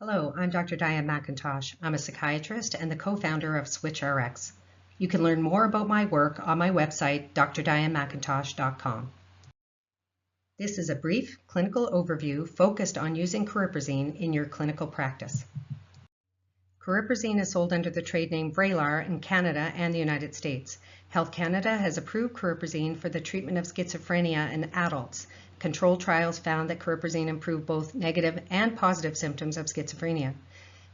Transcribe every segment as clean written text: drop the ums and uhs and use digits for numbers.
Hello, I'm Dr. Diane MacIntosh. I'm a psychiatrist and the co-founder of SwitchRx. You can learn more about my work on my website, drdianemackintosh.com. This is a brief clinical overview focused on using cariprazine in your clinical practice. Cariprazine is sold under the trade name Vraylar in Canada and the United States. Health Canada has approved cariprazine for the treatment of schizophrenia in adults. Controlled trials found that cariprazine improved both negative and positive symptoms of schizophrenia.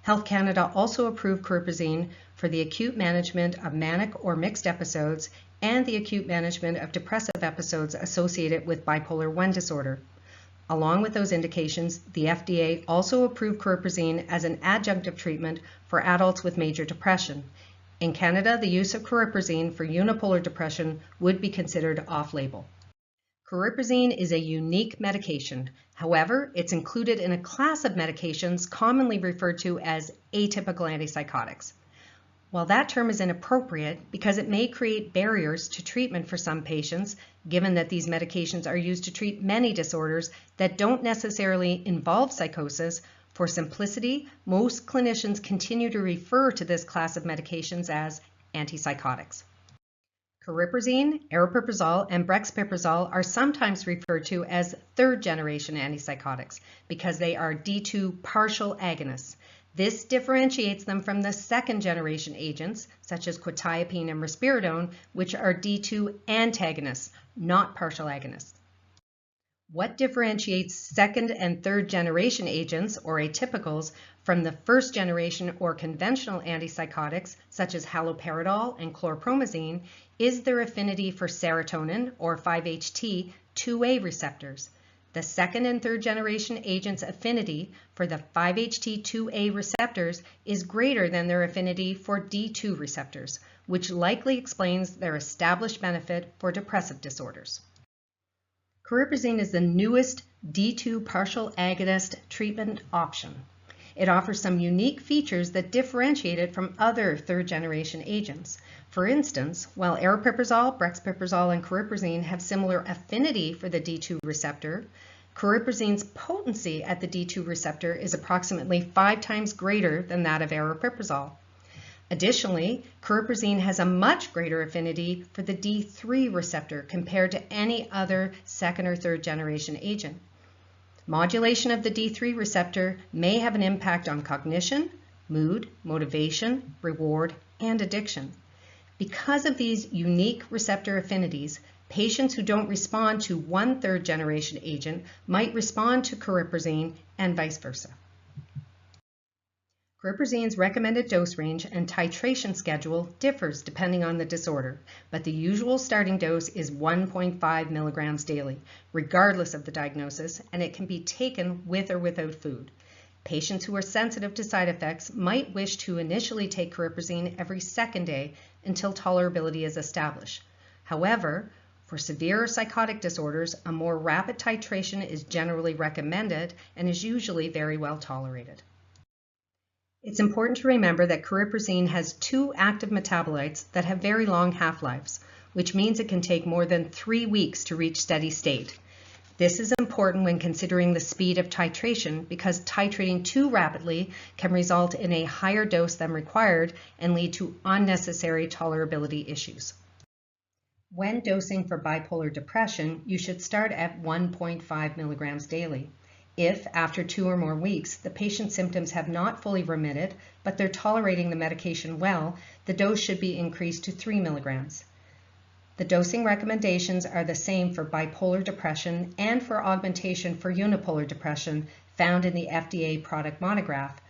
Health Canada also approved cariprazine for the acute management of manic or mixed episodes and the acute management of depressive episodes associated with bipolar I disorder. Along with those indications, the FDA also approved cariprazine as an adjunctive treatment for adults with major depression. In Canada, the use of cariprazine for unipolar depression would be considered off-label. Cariprazine is a unique medication. However, it's included in a class of medications commonly referred to as atypical antipsychotics. While that term is inappropriate because it may create barriers to treatment for some patients, given that these medications are used to treat many disorders that don't necessarily involve psychosis, for simplicity, most clinicians continue to refer to this class of medications as antipsychotics. Cariprazine, aripiprazole, and brexpiprazole are sometimes referred to as third-generation antipsychotics because they are D2 partial agonists. This differentiates them from the second-generation agents, such as quetiapine and risperidone, which are D2 antagonists, not partial agonists. What differentiates second and third generation agents, or atypicals, from the first generation or conventional antipsychotics, such as haloperidol and chlorpromazine, is their affinity for serotonin, or 5-HT2A receptors. The second and third generation agents' affinity for the 5-HT2A receptors is greater than their affinity for D2 receptors, which likely explains their established benefit for depressive disorders. Cariprazine is the newest D2 partial agonist treatment option. It offers some unique features that differentiate it from other third-generation agents. For instance, while aripiprazole, brexpiprazole, and cariprazine have similar affinity for the D2 receptor, cariprazine's potency at the D2 receptor is approximately 5 times greater than that of aripiprazole. Additionally, cariprazine has a much greater affinity for the D3 receptor compared to any other second or third generation agent. Modulation of the D3 receptor may have an impact on cognition, mood, motivation, reward, and addiction. Because of these unique receptor affinities, patients who don't respond to one third generation agent might respond to cariprazine and vice versa. Cariprazine's recommended dose range and titration schedule differs depending on the disorder, but the usual starting dose is 1.5 milligrams daily, regardless of the diagnosis, and it can be taken with or without food. Patients who are sensitive to side effects might wish to initially take cariprazine every second day until tolerability is established. However, for severe psychotic disorders, a more rapid titration is generally recommended and is usually very well tolerated. It's important to remember that cariprazine has 2 active metabolites that have very long half-lives, which means it can take more than 3 weeks to reach steady state. This is important when considering the speed of titration because titrating too rapidly can result in a higher dose than required and lead to unnecessary tolerability issues. When dosing for bipolar depression, you should start at 1.5 milligrams daily. If, after 2 or more weeks, the patient's symptoms have not fully remitted, but they're tolerating the medication well, the dose should be increased to 3 milligrams. The dosing recommendations are the same for bipolar depression and for augmentation for unipolar depression found in the FDA product monograph.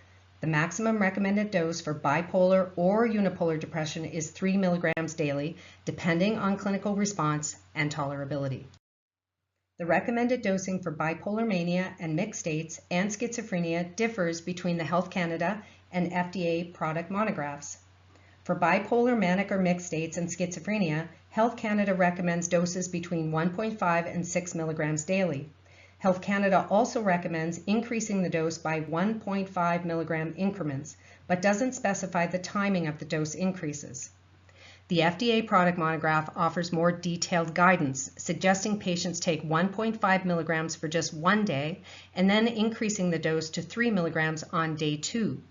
The maximum recommended dose for bipolar or unipolar depression is 3 milligrams daily, depending on clinical response and tolerability. The recommended dosing for bipolar mania and mixed states and schizophrenia differs between the Health Canada and FDA product monographs. For bipolar, manic, or mixed states and schizophrenia, Health Canada recommends doses between 1.5 and 6 milligrams daily. Health Canada also recommends increasing the dose by 1.5 milligram increments, but doesn't specify the timing of the dose increases. The FDA product monograph offers more detailed guidance, suggesting patients take 1.5 milligrams for just one day and then increasing the dose to 3 milligrams on day 2.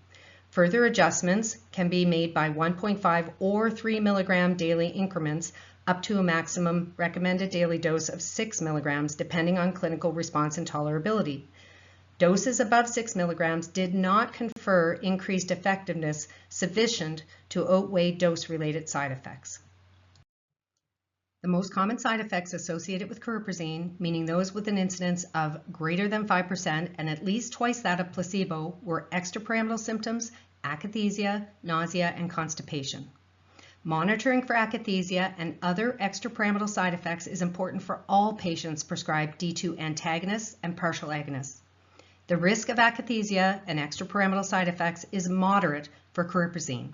Further adjustments can be made by 1.5 or 3 milligram daily increments up to a maximum recommended daily dose of 6 milligrams, depending on clinical response and tolerability. Doses above 6 milligrams did not confer increased effectiveness sufficient to outweigh dose-related side effects. The most common side effects associated with cariprazine, meaning those with an incidence of greater than 5% and at least twice that of placebo, were extrapyramidal symptoms, akathisia, nausea, and constipation. Monitoring for akathisia and other extrapyramidal side effects is important for all patients prescribed D2 antagonists and partial agonists. The risk of akathisia and extrapyramidal side effects is moderate for cariprazine.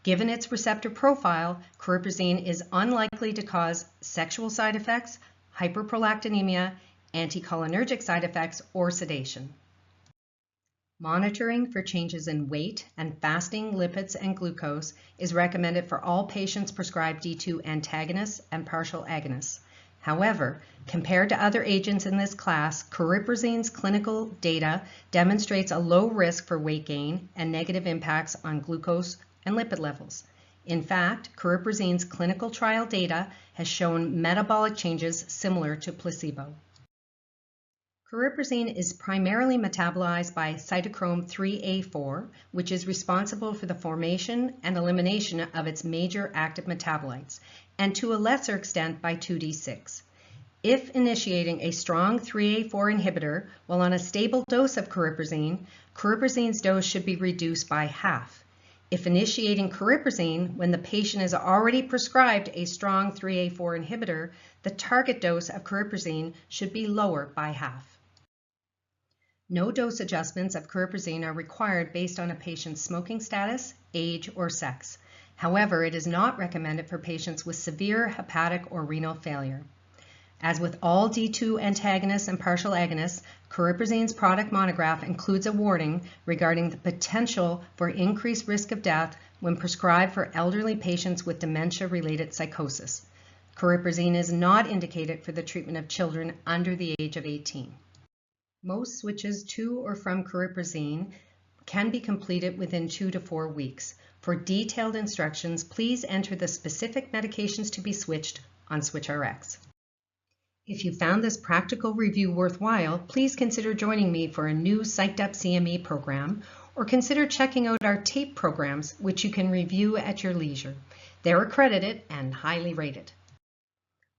Given its receptor profile, cariprazine is unlikely to cause sexual side effects, hyperprolactinemia, anticholinergic side effects, or sedation. Monitoring for changes in weight and fasting lipids and glucose is recommended for all patients prescribed D2 antagonists and partial agonists. However, compared to other agents in this class, cariprazine's clinical data demonstrates a low risk for weight gain and negative impacts on glucose and lipid levels. In fact, cariprazine's clinical trial data has shown metabolic changes similar to placebo. Cariprazine is primarily metabolized by cytochrome 3A4, which is responsible for the formation and elimination of its major active metabolites, and to a lesser extent by 2D6. If initiating a strong 3A4 inhibitor while on a stable dose of cariprazine, cariprazine's dose should be reduced by half. If initiating cariprazine when the patient is already prescribed a strong 3A4 inhibitor, the target dose of cariprazine should be lower by half. No dose adjustments of cariprazine are required based on a patient's smoking status, age, or sex. However, it is not recommended for patients with severe hepatic or renal failure. As with all D2 antagonists and partial agonists, cariprazine's product monograph includes a warning regarding the potential for increased risk of death when prescribed for elderly patients with dementia-related psychosis. Cariprazine is not indicated for the treatment of children under the age of 18. Most switches to or from cariprazine can be completed within 2 to 4 weeks. For detailed instructions, please enter the specific medications to be switched on SwitchRx. If you found this practical review worthwhile, please consider joining me for a new Psyched Up CME program, or consider checking out our TAPE programs, which you can review at your leisure. They're accredited and highly rated.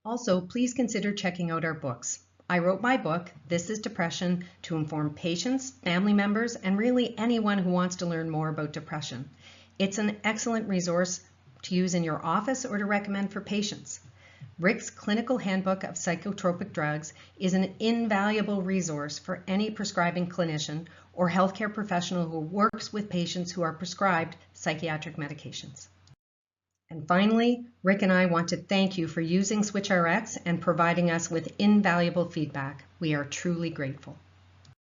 Also, please consider checking out our books. I wrote my book, This is Depression, to inform patients, family members, and really anyone who wants to learn more about depression. It's an excellent resource to use in your office or to recommend for patients. Rick's Clinical Handbook of Psychotropic Drugs is an invaluable resource for any prescribing clinician or healthcare professional who works with patients who are prescribed psychiatric medications. And finally, Rick and I want to thank you for using SwitchRx and providing us with invaluable feedback. We are truly grateful.